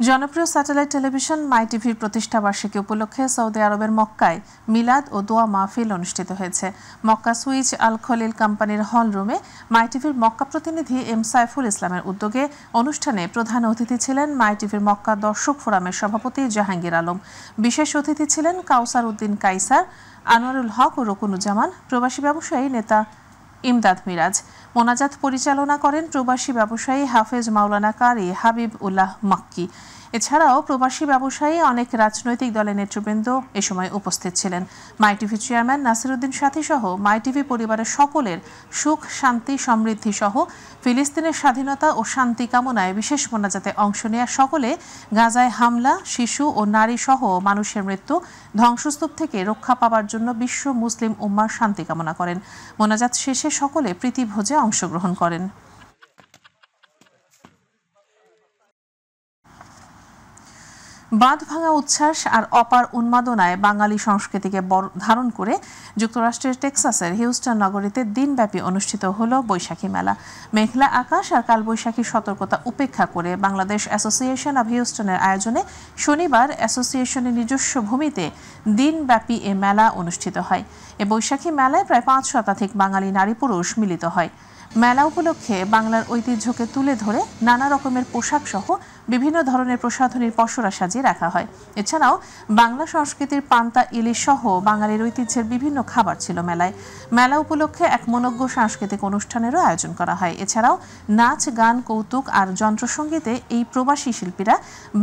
জনপ্রিয় satellite television মাই টিভির প্রতিষ্ঠা বার্ষিকী উপলক্ষে সৌদি আরবের মক্কায় মিলাদ ও দোয়া মাহফিল অনুষ্ঠিত হয়েছে। মক্কা সুইচ আল খলিল কোম্পানির হল রুমে মাই টিভির মক্কা প্রতিনিধি এম সাইফুল ইসলামের উদ্যোগে অনুষ্ঠানে প্রধান অতিথি ছিলেন মাই টিভির মক্কা দর্শক ফোরামের সভাপতি জাহাঙ্গীর আলম। বিশেষ অতিথি ছিলেন কাউসার উদ্দিন কাইসার, আনোয়ারুল হক ও রকুনুজ্জামান, প্রবাসী ব্যবসায়ী নেতা ইমদাদ মিরাজ। মোনাজাত পরিচালনা করেন প্রবাসী ব্যবসায়ী হাফেজ মাওলানা কারি হাবিব উল্লাহ মাক্কি। এছাড়াও প্রবাসী ব্যবসায়ী অনেক রাজনৈতিক দলের নেতৃবৃন্দ এ সময় উপস্থিত ছিলেন। মাই টিভি চেয়ারম্যান নাসিরউদ্দিন সাথী সহ মাই টিভি পরিবারের সকলের সুখ, শান্তি, সমৃদ্ধি সহ ফিলিস্তিনের স্বাধীনতা ও শান্তি কামনায় বিশেষ মোনাজাতে অংশ নেয়া সকলে গাজায় হামলা, শিশু ও নারী সহ মানুষের মৃত্যু, ধ্বংসস্তূপ থেকে রক্ষা পাওয়ার জন্য বিশ্ব মুসলিম উম্মার শান্তি কামনা করেন। মোনাজাত শেষে সকলে প্রীতিভোজে অংশগ্রহণ করেন। বাঁধ ভাঙা উচ্ছ্বাস আর অপার উন্মাদনায় বাঙালি সংস্কৃতিকে ধারণ করে যুক্তরাষ্ট্রের টেক্সাসের হিউস্টন নগরীতে দিনব্যাপী অনুষ্ঠিত হলো বৈশাখী মেলা। মেঘলা আকাশ আর কালবৈশাখী সতর্কতা উপেক্ষা করে বাংলাদেশ অ্যাসোসিয়েশন অব হিউস্টনের আয়োজনে শনিবার অ্যাসোসিয়েশনের নিজস্ব ভূমিতে দিনব্যাপী এ মেলা অনুষ্ঠিত হয়। এ বৈশাখী মেলায় প্রায় 5 শতাধিক বাঙালি নারী পুরুষ মিলিত হয়। মেলা উপলক্ষে বাংলার ঐতিহ্যকে তুলে ধরে নানা রকমের পোশাক সহ বিভিন্ন ধরনের প্রসাধনীর পসরা সাজিয়ে রাখা হয়। এছাড়াও বাংলা সংস্কৃতির পান্তা, ইলিশ সহ বাঙালির ঐতিহ্যের বিভিন্ন খাবার ছিল মেলায়। মেলা উপলক্ষে এক মনোজ্ঞ সাংস্কৃতিক অনুষ্ঠানেরও আয়োজন করা হয়। এছাড়াও নাচ, গান, কৌতুক আর যন্ত্রসঙ্গীতে এই প্রবাসী শিল্পীরা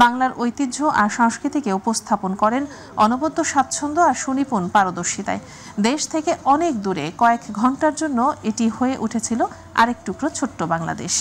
বাংলার ঐতিহ্য আর সংস্কৃতিকে উপস্থাপন করেন অনবদ্য স্বাচ্ছন্দ্য আর সুনিপুণ পারদর্শিতায়। দেশ থেকে অনেক দূরে কয়েক ঘন্টার জন্য এটি হয়ে উঠেছিল আরেক টুকরো ছোট্ট বাংলাদেশ।